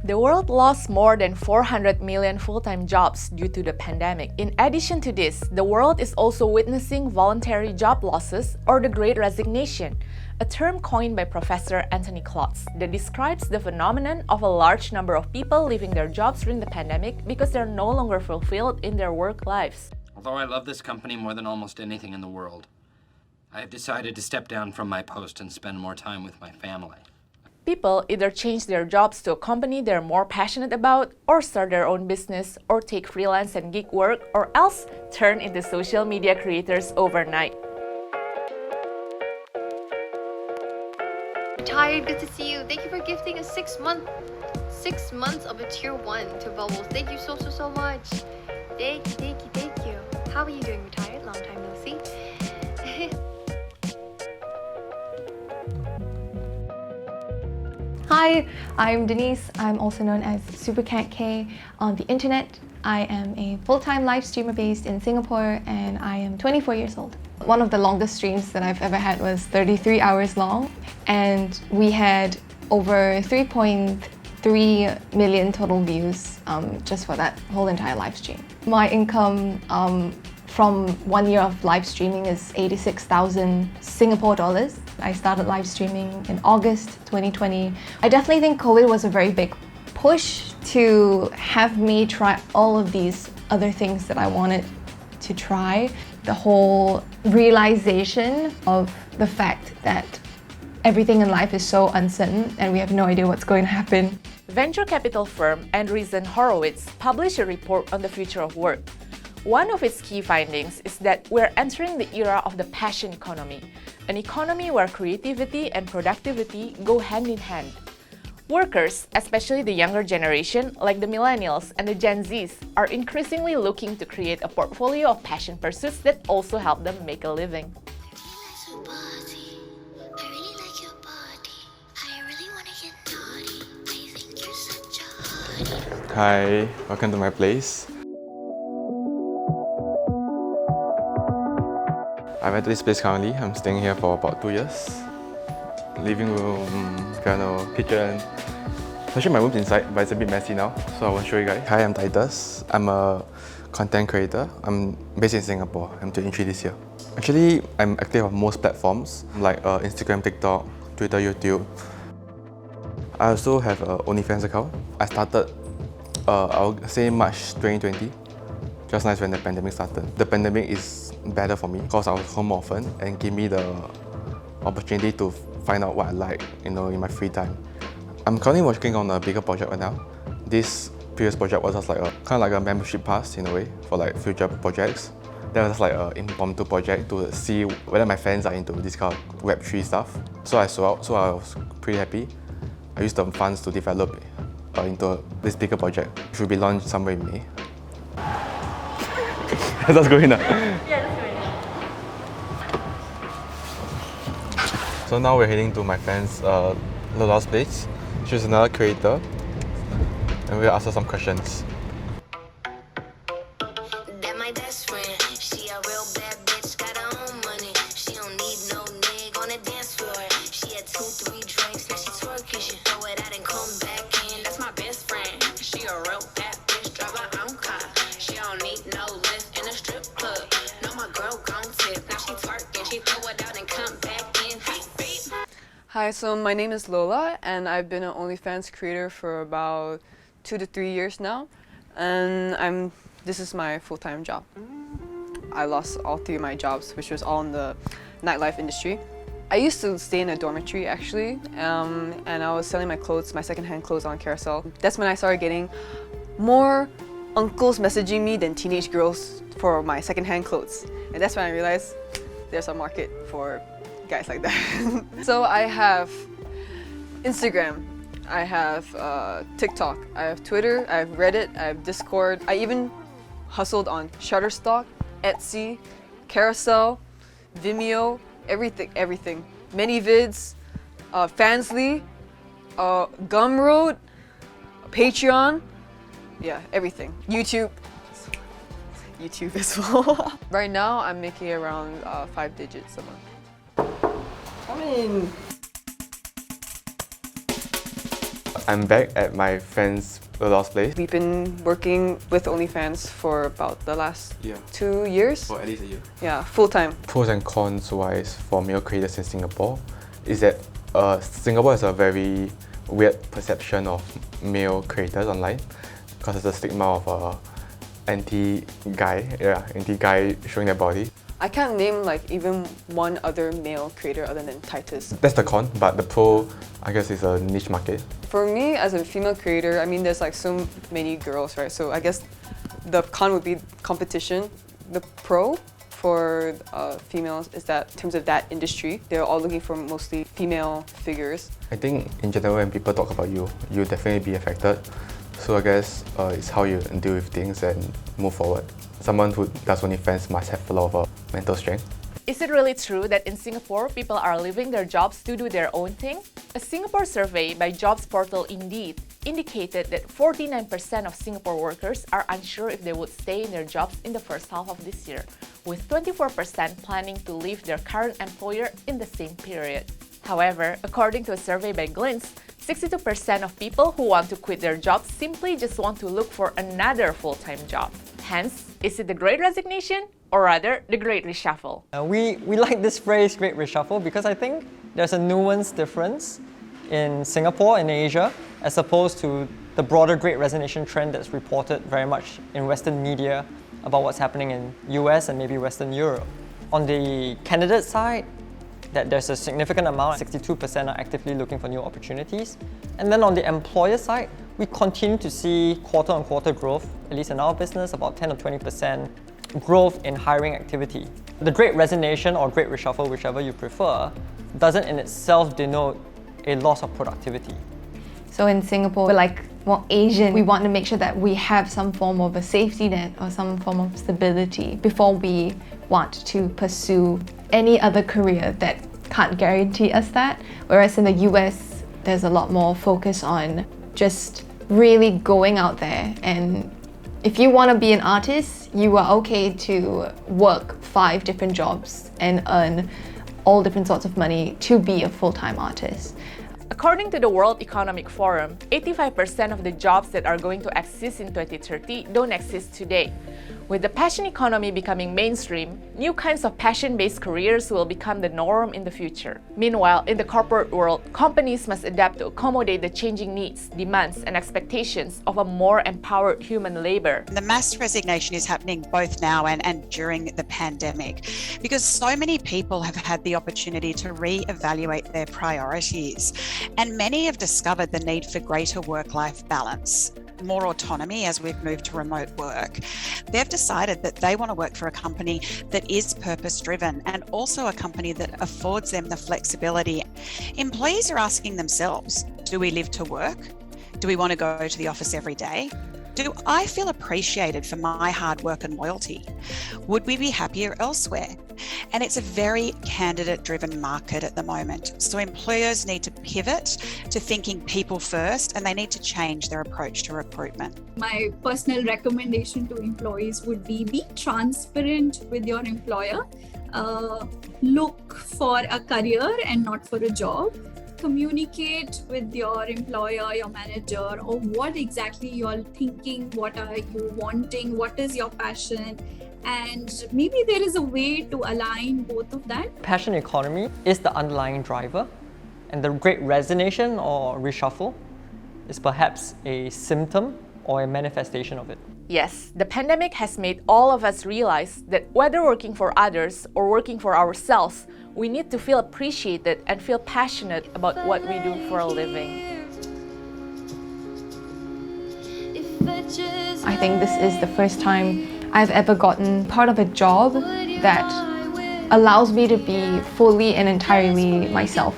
The world lost more than 400 million full-time jobs due to the pandemic. In addition to this, the world is also witnessing voluntary job losses or the Great Resignation, a term coined by Professor Anthony Klotz that describes the phenomenon of a large number of people leaving their jobs during the pandemic because they're no longer fulfilled in their work lives. Although I love this company more than almost anything in the world, I have decided to step down from my post and spend more time with my family. People either change their jobs to a company they're more passionate about, or start their own business, or take freelance and gig work, or else turn into social media creators overnight. Retired, good to see you. Thank you for gifting us 6 months of a tier 1 to Bubbles. Thank you so much. Thank you. How are you doing, Retired? Long time no see. Hi, I'm Denise. I'm also known as Supercat K on the internet. I am a full-time live streamer based in Singapore and I am 24 years old. One of the longest streams that I've ever had was 33 hours long, and we had over 3.3 million total views just for that whole entire live stream. My income from 1 year of live streaming is 86,000 Singapore dollars. I started live streaming in August 2020. I definitely think COVID was a very big push to have me try all of these other things that I wanted to try. The whole realization of the fact that everything in life is so uncertain and we have no idea what's going to happen. Venture capital firm Andreessen Horowitz published a report on the future of work. One of its key findings is that we're entering the era of the passion economy, an economy where creativity and productivity go hand in hand. Workers, especially the younger generation, like the millennials and the Gen Zs, are increasingly looking to create a portfolio of passion pursuits that also help them make a living. Hi, welcome to my place. I went to this place currently. I'm staying here for about 2 years. Living room, piano, kitchen. Actually, my room's inside, but it's a bit messy now, so I will show you guys. Hi, I'm Titus. I'm a content creator. I'm based in Singapore. I'm 23 this year. Actually, I'm active on most platforms like Instagram, TikTok, Twitter, YouTube. I also have an OnlyFans account. I started, I'll say March 2020. Just nice when the pandemic started. The pandemic is better for me because I was home often and gave me the opportunity to find out what I like, in my free time. I'm currently working on a bigger project right now. This previous project was just like kind of like a membership pass in a way for like future projects. That was just like an impromptu project to see whether my fans are into this kind of Web3 stuff. So I sold out, so I was pretty happy. I used the funds to develop into this bigger project, which will be launched somewhere in May. That's going now. Yeah, that's going. So now we're heading to my friend's Lola's place. She's another creator, and we'll ask her some questions. Hi, so my name is Lola and I've been an OnlyFans creator for about 2 to 3 years now, and this is my full-time job. I lost all 3 of my jobs, which was all in the nightlife industry. I used to stay in a dormitory actually, and I was selling my clothes, my secondhand clothes on Carousel. That's when I started getting more uncles messaging me than teenage girls for my secondhand clothes, and that's when I realized there's a market for guys like that. So I have Instagram, I have TikTok, I have Twitter, I have Reddit, I have Discord. I even hustled on Shutterstock, Etsy, Carousel, Vimeo, everything. ManyVids, Fansly, Gumroad, Patreon, yeah, everything. YouTube as well. Right now I'm making around 5 digits a month. I'm back at my friend's Lola's place. We've been working with OnlyFans for about the last 2 years. For at least a year. Yeah, full time. Pros and cons wise for male creators in Singapore is that Singapore has a very weird perception of male creators online because there's a stigma of anti-guy showing their body. I can't name like even one other male creator other than Titus. That's the con, but the pro, I guess, is a niche market. For me as a female creator, I mean there's like so many girls, right? So I guess the con would be competition. The pro for females is that in terms of that industry, they're all looking for mostly female figures. I think in general when people talk about you, you'll definitely be affected. So I guess it's how you deal with things and move forward. Someone who does OnlyFans must have a lot of mental strength. Is it really true that in Singapore, people are leaving their jobs to do their own thing? A Singapore survey by jobs portal Indeed indicated that 49% of Singapore workers are unsure if they would stay in their jobs in the first half of this year, with 24% planning to leave their current employer in the same period. However, according to a survey by GenZ, 62% of people who want to quit their jobs simply just want to look for another full-time job. Hence, is it the Great Resignation or rather the Great Reshuffle? We like this phrase Great Reshuffle because I think there's a nuanced difference in Singapore and Asia as opposed to the broader Great Resignation trend that's reported very much in Western media about what's happening in US and maybe Western Europe. On the candidate side, that there's a significant amount, 62% are actively looking for new opportunities. And then on the employer side, we continue to see quarter-on-quarter growth, at least in our business, about 10 or 20% growth in hiring activity. The Great Resignation or Great Reshuffle, whichever you prefer, doesn't in itself denote a loss of productivity. So in Singapore, we're like more Asian. We want to make sure that we have some form of a safety net or some form of stability before we want to pursue any other career that can't guarantee us that. Whereas in the US, there's a lot more focus on just really going out there. And if you want to be an artist, you are okay to work 5 different jobs and earn all different sorts of money to be a full-time artist. According to the World Economic Forum, 85% of the jobs that are going to exist in 2030 don't exist today. With the passion economy becoming mainstream, new kinds of passion-based careers will become the norm in the future. Meanwhile, in the corporate world, companies must adapt to accommodate the changing needs, demands, and expectations of a more empowered human labor. The mass resignation is happening both now and during the pandemic because so many people have had the opportunity to re-evaluate their priorities, and many have discovered the need for greater work-life balance, more autonomy as we've moved to remote work. They've decided that they want to work for a company that is purpose-driven and also a company that affords them the flexibility. Employees are asking themselves, do we live to work? Do we want to go to the office every day? Do I feel appreciated for my hard work and loyalty? Would we be happier elsewhere? And it's a very candidate-driven market at the moment. So employers need to pivot to thinking people first, and they need to change their approach to recruitment. My personal recommendation to employees would be transparent with your employer. Look for a career and not for a job. Communicate with your employer, your manager, or what exactly you're thinking, what are you wanting, what is your passion, and maybe there is a way to align both of that. Passion economy is the underlying driver, and the Great Resignation or reshuffle is perhaps a symptom or a manifestation of it. Yes, the pandemic has made all of us realize that whether working for others or working for ourselves, we need to feel appreciated and feel passionate about what we do for a living. I think this is the first time I've ever gotten part of a job that allows me to be fully and entirely myself.